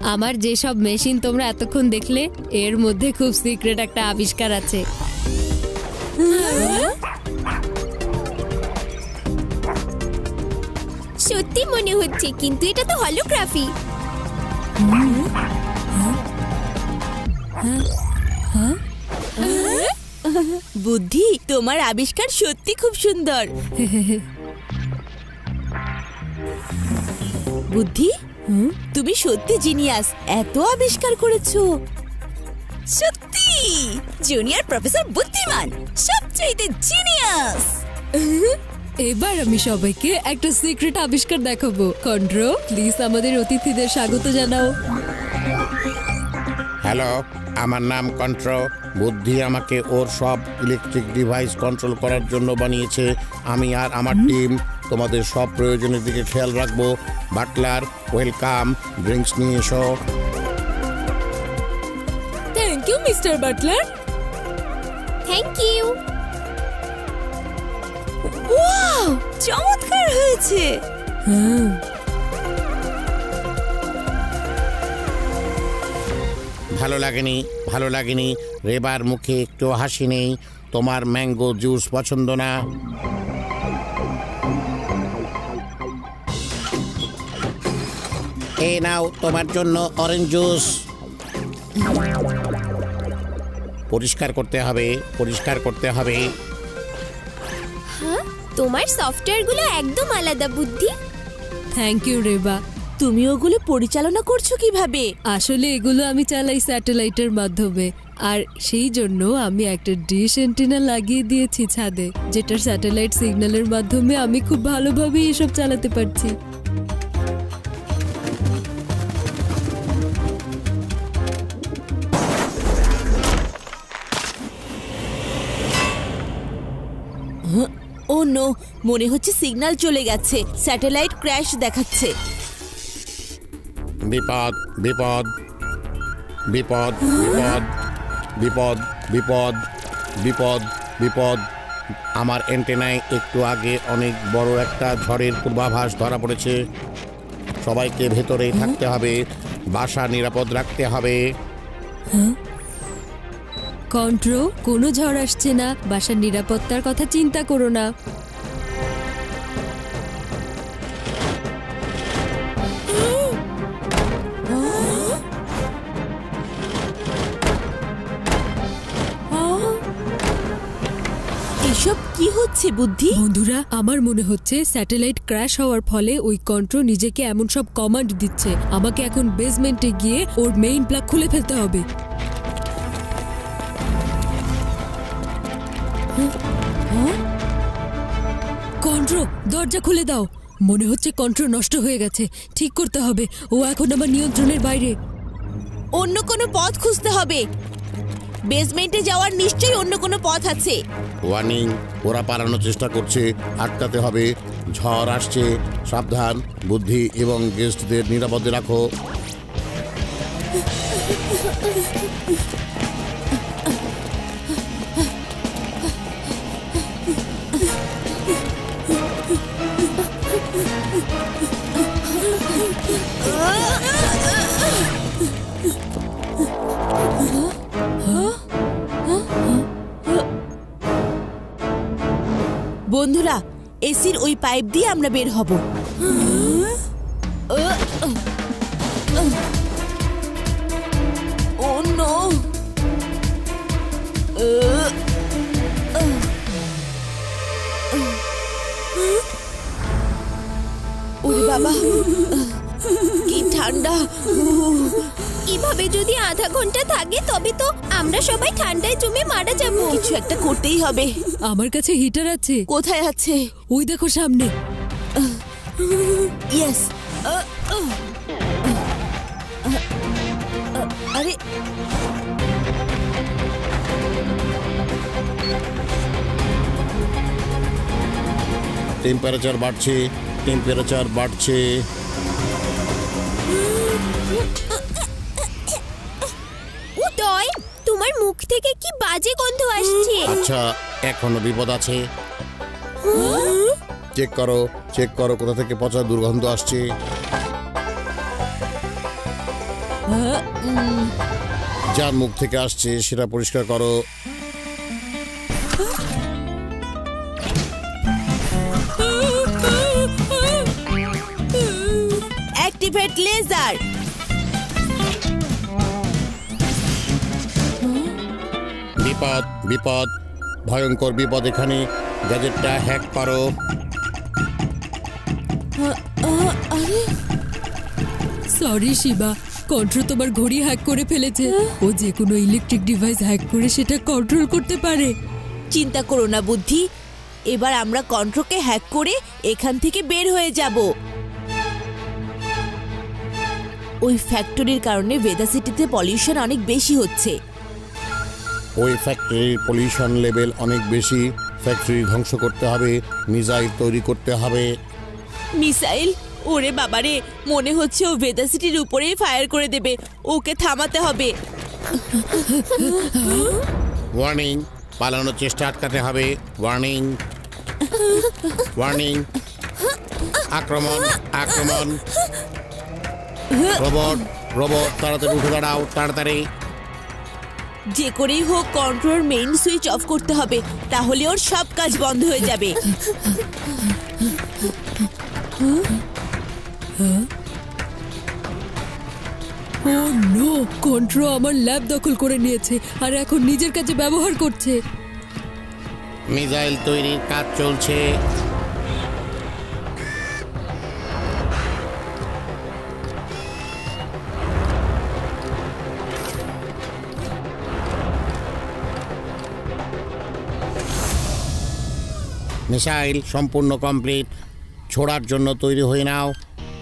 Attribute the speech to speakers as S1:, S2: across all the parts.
S1: আমার যেসব মেশিন তোমরা এতক্ষণ দেখলে এর মধ্যে খুব সিক্রেট একটা আবিষ্কার আছে।
S2: সত্যি মনে হচ্ছে, কিন্তু এটা তো হলোগ্রাফি।
S3: বুদ্ধি, তোমার আবিষ্কার সত্যি খুব সুন্দর। বুদ্ধি, তুমি সত্যি জিনিয়াস, এত আবিষ্কার করেছো। সত্যি জুনিয়র প্রফেসর বুদ্ধিমান, সবচেয়ে জিনিয়াস।
S1: এবার আমি সবাইকে একটা সিক্রেট আবিষ্কার দেখাবো। কন্ট্রো, প্লিজ আমাদের অতিথিদের স্বাগত জানাও।
S4: হ্যালো, আমার নাম কন্ট্রো। বুদ্ধি আমাকে ওর সব ইলেকট্রিক ডিভাইস কন্ট্রোল করার জন্য বানিয়েছে। আমি আর আমার টিম তোমাদের সব প্রয়োজনের দিকে খেয়াল রাখবো। বাটলার, ওয়েলকাম, ড্রিঙ্কস নিয়ে এসো।
S1: Thank you mister butler.
S2: Thank you.
S3: Wow, চমৎকার হয়েছে।
S4: ভালো লাগেনি, ভালো লাগেনি। রেবার মুখে একটু হাসি নেই। তোমার ম্যাঙ্গো জুস পছন্দ না? এই নাও তোমার জন্য অরেঞ্জ জুস। পরিষ্কার করতে হবে, পরিষ্কার করতে হবে।
S2: হ্যাঁ, তোমার সফটওয়্যারগুলো একদম আলাদা বুদ্ধি।
S1: Thank you Reba.
S3: তুমি ওগুলো পরিচালনা করছো কিভাবে?
S1: আসলে এগুলো আমি চালাই স্যাটেলাইটের মাধ্যমে, আর সেই জন্য আমি একটা ডিশ অ্যান্টেনা লাগিয়ে দিয়েছি ছাদে, যেটার স্যাটেলাইট সিগন্যালের মাধ্যমে আমি খুব ভালোভাবে এসব চালাতে পারছি।
S3: ও নো, মনে হচ্ছে সিগন্যাল চলে গেছে, স্যাটেলাইট ক্র্যাশ দেখাচ্ছে।
S4: বিপদ, বিপদ, বিপদ, বিপদ, বিপদ, বিপদ, বিপদ, বিপদ। আমার অ্যান্টেনায় একটু আগে অনেক বড় একটা ঝড়ের পূর্বাভাস ধরা পড়েছে। সবাইকে ভেতরেই থাকতে হবে, বাসা নিরাপদ রাখতে হবে।
S1: কন্ট্রো, কোনো ঝড় আসছে না, বাসার নিরাপত্তার কথা চিন্তা করো না।
S3: এসব কি হচ্ছে বুদ্ধি?
S1: বন্ধুরা, আমার মনে হচ্ছে স্যাটেলাইট ক্র্যাশ হওয়ার ফলে ওই কন্ট্রো নিজেকে এমন সব কমান্ড দিচ্ছে। আমাকে এখন বেসমেন্টে গিয়ে ওর মেইন প্লাগ খুলে ফেলতে হবে। কন্ট্রো, দরজা খুলে দাও। মনে হচ্ছে কন্ট্রো নষ্ট হয়ে গেছে, ঠিক করতে হবে। ও এখন আমার নিয়ন্ত্রণের বাইরে।
S3: অন্য কোনো পথ খুঁজতে হবে। বেসমেন্টে যাওয়ার নিশ্চয়ই অন্য কোনো পথ আছে।
S4: ওয়ার্নিং, ওরা পালানোর চেষ্টা করছে, আটকাতে হবে। ঝড় আসছে, সাবধান। বুদ্ধি এবং গেস্টদের নিরাপদে রাখো।
S3: বন্ধুরা, এসির ওই পাইপ দিয়ে আমরা বের হব। ও নো, ওরে বাবা, কি ঠান্ডা।
S2: এভাবে যদি আধা ঘন্টা থাকে তবে তো আমরা সবাই ঠান্ডায় জমে মারা যাব।
S3: কিছু একটা করতেই হবে।
S1: আমার কাছে হিটার আছে।
S3: কোথায় আছে?
S1: ওই দেখো সামনে।
S3: ইয়েস। আরে,
S4: টেম্পারেচার বাড়ছে, টেম্পারেচার বাড়ছে।
S2: উদয়, তোমার মুখ থেকে কি বাজে গন্ধ আসছে।
S4: আচ্ছা, এখনো বিপদ আছে। চেক করো, চেক করো কোথা থেকে পচা দুর্গন্ধ আসছে। যার মুখ থেকে আসছে সেটা পরিষ্কার করো।
S3: Activate laser.
S4: বিপদ বিপদ, ভয়ঙ্কর বিপদ এখানে। গ্যাজেটটা হ্যাক করো।
S1: সরি শিবা, কন্ট্রো তোমার ঘড়ি হ্যাক করে ফেলেছে। ও যে কোনো ইলেকট্রিক ডিভাইস হ্যাক করে সেটা কন্ট্রোল করতে পারে।
S3: চিন্তা করো না বুদ্ধি, এবার আমরা কন্ট্রোকে হ্যাক করে এখান থেকে বের হয়ে যাব। ওই ফ্যাক্টরির কারণে ভেদা সিটিতে পলিউশন অনেক বেশি হচ্ছে।
S4: ওই ফ্যাক্টরির পলিউশন লেভেল অনেক বেশি। ফ্যাক্টরি ধ্বংস করতে হবে, মিসাইল তৈরি করতে হবে।
S3: মিসাইল? ওরে বাবারে, মনে হচ্ছে ও ভেদা সিটির উপরেই ফায়ার করে দেবে। ওকে থামাতে হবে।
S4: ওয়ার্নিং, পালানোর চেষ্টা আটকাতে হবে। ওয়ার্নিং ওয়ার্নিং, আক্রমণ আক্রমণ। রোবট রোবট, তাড়াতাড়ি উঠে দাঁড়াও, তাড়াতাড়ি।
S3: যে করেই হোক কন্ট্রোল মেইন সুইচ অফ করতে হবে, তাহলে ওর সব কাজ বন্ধ হয়ে যাবে।
S1: ও নো, কন্ট্রো আমার ল্যাব দখল করে নিয়েছে আর এখন নিজের কাছে ব্যবহার করছে।
S4: মিসাইল তৈরির কাজ চলছে। মিসাইল সম্পূর্ণ কমপ্লিট, ছোড়ার জন্য তৈরি হয়ে নাও।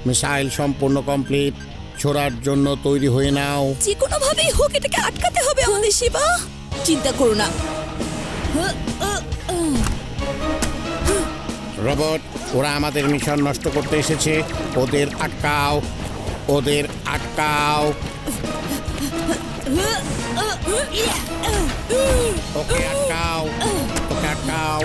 S4: মিসাইল সম্পূর্ণ কমপ্লিট, ছোড়ার জন্য তৈরি হয়ে নাও।
S3: যে কোনো ভাবেই হোক এটাকে আটকাতে হবে আমাদের শিবা। চিন্তা করো না।
S4: রোবট, ওরা আমাদের মিশন নষ্ট করতে এসেছে। ওদের আটকাও, ওদের আটকাও। ওকে আটকাও, ওকে আটকাও।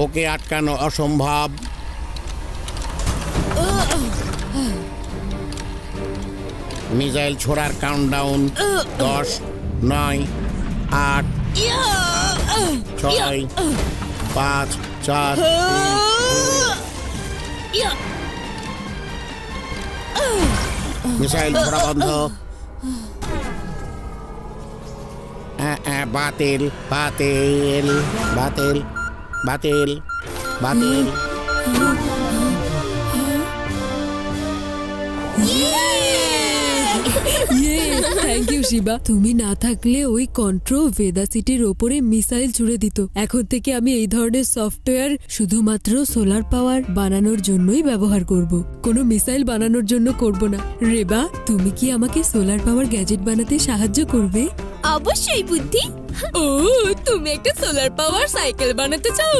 S4: ওকে আটকানো অসম্ভব। Missile ছোড়ার countdown 10, 9, 8, 6, 5, 4, 3। মিসাইল ছোড়া বন্ধ। বাতিল বাতিল বাতিল বাতিল বাতিল।
S1: থ্যাংক ইউ শিবা, তুমি না থাকলে ওই কন্ট্রো ভেদা সিটির ওপরে মিসাইল ছুড়ে দিত। এখন থেকে আমি এই ধরনের সফটওয়্যার শুধুমাত্র সোলার পাওয়ার বানানোর জন্যই ব্যবহার করব, কোনো মিসাইল বানানোর জন্য করব না। রেবা, তুমি কি আমাকে সোলার পাওয়ার গ্যাজেট বানাতে সাহায্য করবে?
S2: অবশ্যই বুদ্ধি।
S1: ও, তুমি একটা সোলার পাওয়ার সাইকেল বানাতে চাও?